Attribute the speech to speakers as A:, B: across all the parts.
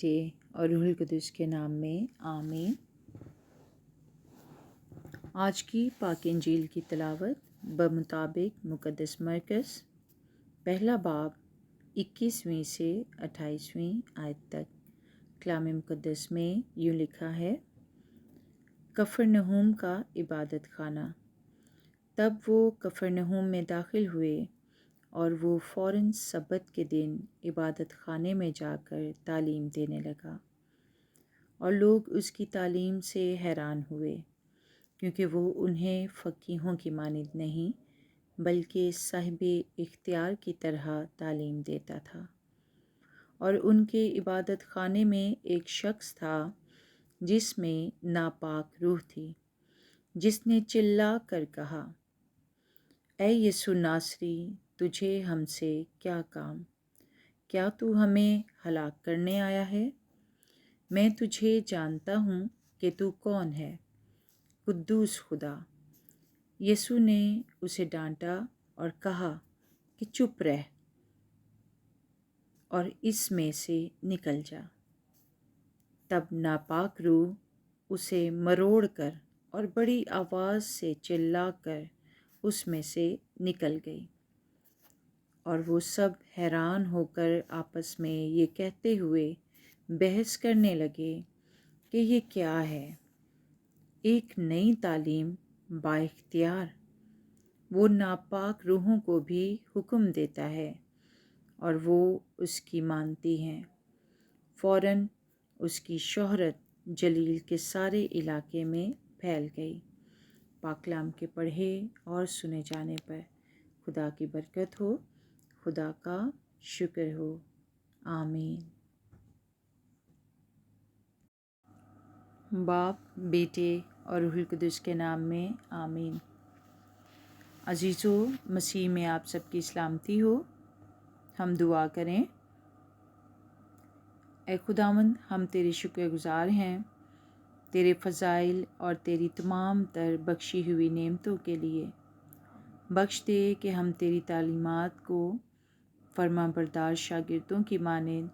A: بیٹے اور روح القدس کے نام میں آمین۔ آج کی پاک انجیل کی تلاوت بمطابق مقدس مرکز پہلا باب 21ویں سے 28ویں آیت تک۔ کلام مقدس میں یوں لکھا ہے، کفرنہوم کا عبادت خانہ۔ تب وہ کفرنہوم میں داخل ہوئے اور وہ فوراً سبت کے دن عبادت خانے میں جا کر تعلیم دینے لگا، اور لوگ اس کی تعلیم سے حیران ہوئے، کیونکہ وہ انہیں فقیہوں کی مانند نہیں بلکہ صاحب اختیار کی طرح تعلیم دیتا تھا۔ اور ان کے عبادت خانے میں ایک شخص تھا جس میں ناپاک روح تھی، جس نے چلا کر کہا، اے یسوع ناصری، تجھے ہم سے کیا کام؟ کیا تو ہمیں ہلاک کرنے آیا ہے؟ میں تجھے جانتا ہوں کہ تو کون ہے، قدوس خدا۔ یسوع نے اسے ڈانٹا اور کہا کہ چپ رہ اور اس میں سے نکل جا۔ تب ناپاک روح اسے مروڑ کر اور بڑی آواز سے چلا کر اس میں سے نکل گئی، اور وہ سب حیران ہو کر آپس میں یہ کہتے ہوئے بحث کرنے لگے کہ یہ کیا ہے، ایک نئی تعلیم با اختیار۔ وہ ناپاک روحوں کو بھی حکم دیتا ہے اور وہ اس کی مانتی ہیں۔ فوراً اس کی شہرت جلیل کے سارے علاقے میں پھیل گئی۔ پاک کلام کے پڑھے اور سنے جانے پر خدا کی برکت ہو، خدا کا شکر ہو، آمین۔ باپ، بیٹے اور روح القدس کے نام میں آمین۔ عزیزو، مسیح میں آپ سب کی سلامتی ہو۔ ہم دعا کریں۔ اے خداوند، ہم تیرے شکر گزار ہیں تیرے فضائل اور تیری تمام تر بخشی ہوئی نعمتوں کے لیے۔ بخش دے کہ ہم تیری تعلیمات کو فرما بردار شاگردوں کی مانند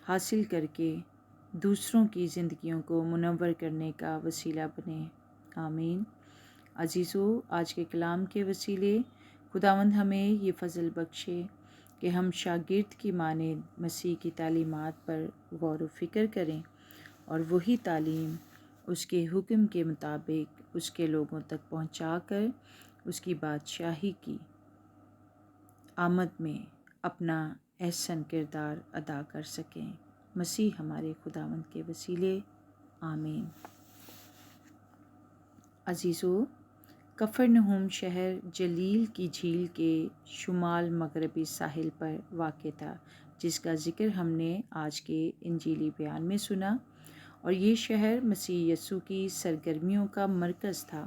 A: حاصل کر کے دوسروں کی زندگیوں کو منور کرنے کا وسیلہ بنے، آمین۔ عزیزو، آج کے کلام کے وسیلے خداوند ہمیں یہ فضل بخشے کہ ہم شاگرد کی مانند مسیح کی تعلیمات پر غور و فکر کریں اور وہی تعلیم اس کے حکم کے مطابق اس کے لوگوں تک پہنچا کر اس کی بادشاہی کی آمد میں اپنا احسن کردار ادا کر سکیں۔ مسیح ہمارے خداوند کے وسیلے، آمین۔ عزیزو، کفرنہوم شہر جلیل کی جھیل کے شمال مغربی ساحل پر واقع تھا، جس کا ذکر ہم نے آج کے انجیلی بیان میں سنا، اور یہ شہر مسیح یسوع کی سرگرمیوں کا مرکز تھا۔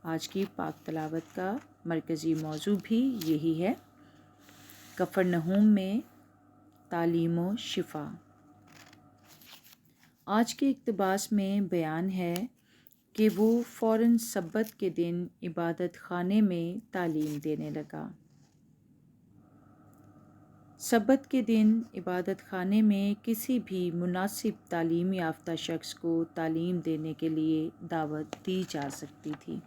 A: آج کی پاک تلاوت کا مرکزی موضوع بھی یہی ہے، کفرنہوم میں تعلیم و شفا۔ آج کے اقتباس میں بیان ہے کہ وہ فوراً سبت کے دن عبادت خانے میں تعلیم دینے لگا۔ سبت کے دن عبادت خانے میں کسی بھی مناسب تعلیم یافتہ شخص کو تعلیم دینے کے لیے دعوت دی جا سکتی تھی۔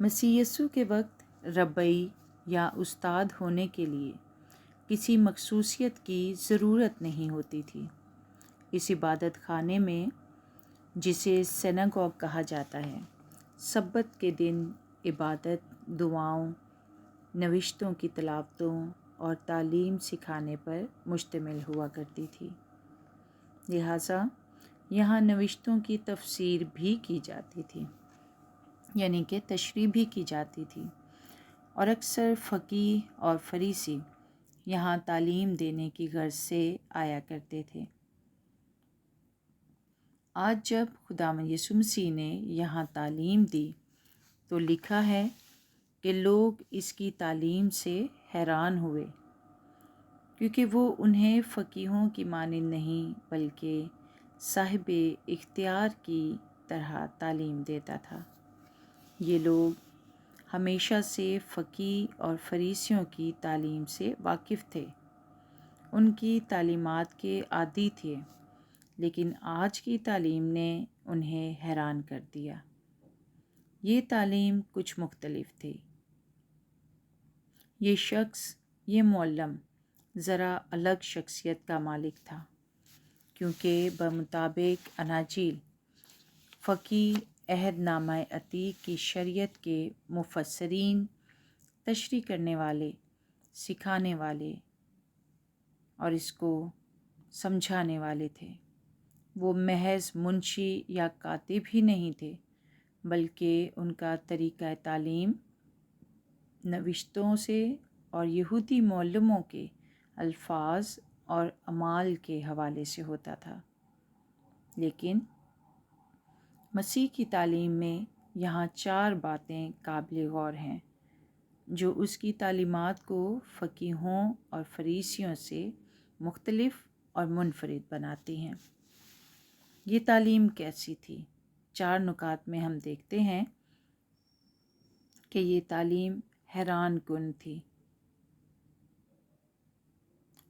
A: مسیح یسوع کے وقت ربی یا استاد ہونے کے لیے کسی مخصوصیت کی ضرورت نہیں ہوتی تھی۔ اس عبادت خانے میں، جسے سیناگوگ کہا جاتا ہے، سبت کے دن عبادت، دعاؤں، نوشتوں کی تلاوتوں اور تعلیم سکھانے پر مشتمل ہوا کرتی تھی۔ لہٰذا یہاں نوشتوں کی تفسیر بھی کی جاتی تھی، یعنی کہ تشریح بھی کی جاتی تھی، اور اکثر فقیہ اور فریسی یہاں تعلیم دینے کی غرض سے آیا کرتے تھے۔ آج جب خداوند یسوع مسیح نے یہاں تعلیم دی تو لکھا ہے کہ لوگ اس کی تعلیم سے حیران ہوئے، کیونکہ وہ انہیں فقیہوں کی مانند نہیں بلکہ صاحب اختیار کی طرح تعلیم دیتا تھا۔ یہ لوگ ہمیشہ سے فقیہ اور فریسیوں کی تعلیم سے واقف تھے، ان کی تعلیمات کے عادی تھے، لیکن آج کی تعلیم نے انہیں حیران کر دیا۔ یہ تعلیم کچھ مختلف تھی۔ یہ شخص، یہ معلم ذرا الگ شخصیت کا مالک تھا، کیونکہ بمطابق اناجیل فقی عہد نامہ عتیق کی شریعت کے مفسرین، تشریح کرنے والے، سکھانے والے اور اس کو سمجھانے والے تھے۔ وہ محض منشی یا کاتب ہی نہیں تھے، بلکہ ان کا طریقہ تعلیم نوشتوں سے اور یہودی معلموں کے الفاظ اور اعمال کے حوالے سے ہوتا تھا۔ لیکن مسیح کی تعلیم میں یہاں 4 باتیں قابل غور ہیں جو اس کی تعلیمات کو فقیہوں اور فریسیوں سے مختلف اور منفرد بناتی ہیں۔ یہ تعلیم کیسی تھی؟ 4 نکات میں ہم دیکھتے ہیں کہ یہ تعلیم حیران کن تھی،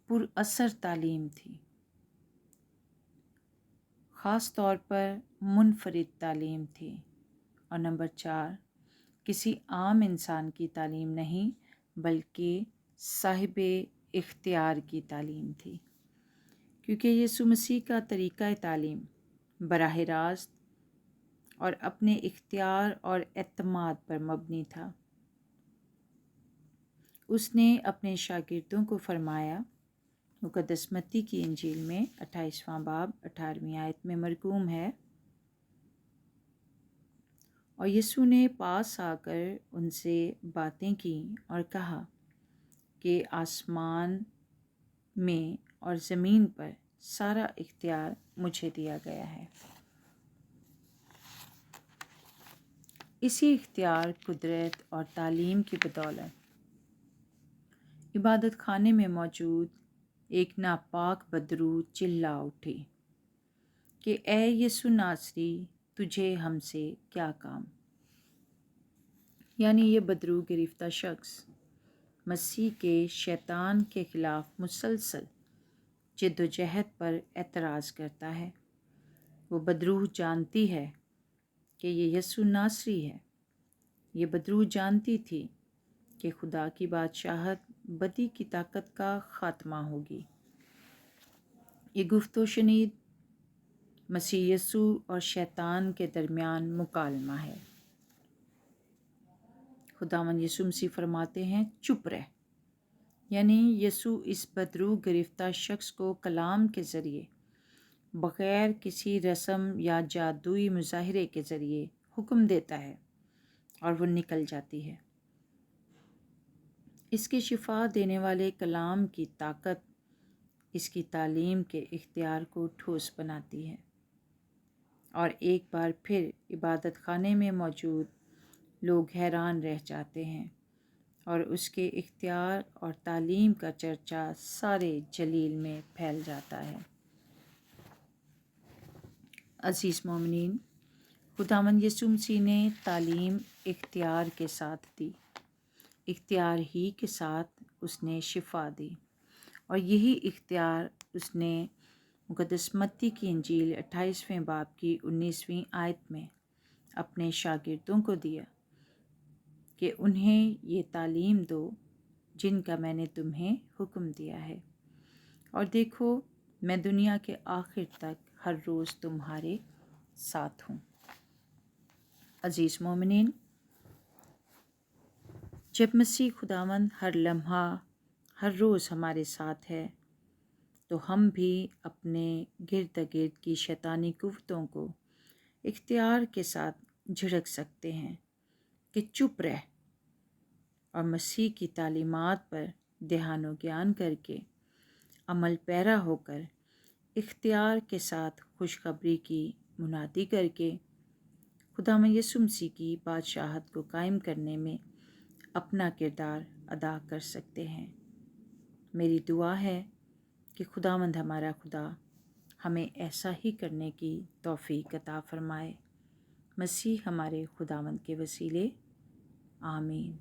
A: پر اثر تعلیم تھی، خاص طور پر منفرد تعلیم تھی، اور نمبر 4 کسی عام انسان کی تعلیم نہیں بلکہ صاحب اختیار کی تعلیم تھی، کیونکہ یسوع مسیح کا طریقہ تعلیم براہ راست اور اپنے اختیار اور اعتماد پر مبنی تھا۔ اس نے اپنے شاگردوں کو فرمایا، مقدس متی کی انجیل میں 28واں باب 18ویں آیت میں مرقوم ہے، اور یسوع نے پاس آ کر ان سے باتیں کیں اور کہا کہ آسمان میں اور زمین پر سارا اختیار مجھے دیا گیا ہے۔ اسی اختیار، قدرت اور تعلیم کی بدولت عبادت خانے میں موجود ایک ناپاک بدرو چلا اٹھی کہ اے یسوع ناصری، تجھے ہم سے کیا کام؟ یعنی یہ بدرو گرفتہ شخص مسیح کے شیطان کے خلاف مسلسل جد و جہد پر اعتراض کرتا ہے۔ وہ بدروح جانتی ہے کہ یہ یسوع ناصری ہے۔ یہ بدروح جانتی تھی کہ خدا کی بادشاہت بدی کی طاقت کا خاتمہ ہوگی۔ یہ گفت و شنید مسیح یسوع اور شیطان کے درمیان مکالمہ ہے۔ خداوند یسوع مسیح فرماتے ہیں، چپ رہ۔ یعنی یسوع اس بدروح گرفتہ شخص کو کلام کے ذریعے، بغیر کسی رسم یا جادوئی مظاہرے کے ذریعے حکم دیتا ہے اور وہ نکل جاتی ہے۔ اس کے شفا دینے والے کلام کی طاقت اس کی تعلیم کے اختیار کو ٹھوس بناتی ہے، اور ایک بار پھر عبادت خانے میں موجود لوگ حیران رہ جاتے ہیں، اور اس کے اختیار اور تعلیم کا چرچا سارے جلیل میں پھیل جاتا ہے۔ عزیز مومنین، خداوند یسوع مسیح نے تعلیم اختیار کے ساتھ دی، اختیار ہی کے ساتھ اس نے شفا دی، اور یہی اختیار اس نے مقدس متی کی انجیل 28ویں باب کی 19ویں آیت میں اپنے شاگردوں کو دیا کہ انہیں یہ تعلیم دو جن کا میں نے تمہیں حکم دیا ہے، اور دیکھو میں دنیا کے آخر تک ہر روز تمہارے ساتھ ہوں۔ عزیز مومنین، جب مسیح خداوند ہر لمحہ ہر روز ہمارے ساتھ ہے تو ہم بھی اپنے گرد گرد کی شیطانی قوتوں کو اختیار کے ساتھ جھڑک سکتے ہیں کہ چپ رہ، اور مسیح کی تعلیمات پر دھیان و گیان کر کے عمل پیرا ہو کر اختیار کے ساتھ خوشخبری کی منادی کر کے خداوند یسوع مسیح کی بادشاہت کو قائم کرنے میں اپنا کردار ادا کر سکتے ہیں۔ میری دعا ہے کہ خداوند ہمارا خدا ہمیں ایسا ہی کرنے کی توفیق عطا فرمائے۔ مسیح ہمارے خداوند کے وسیلے، آمین۔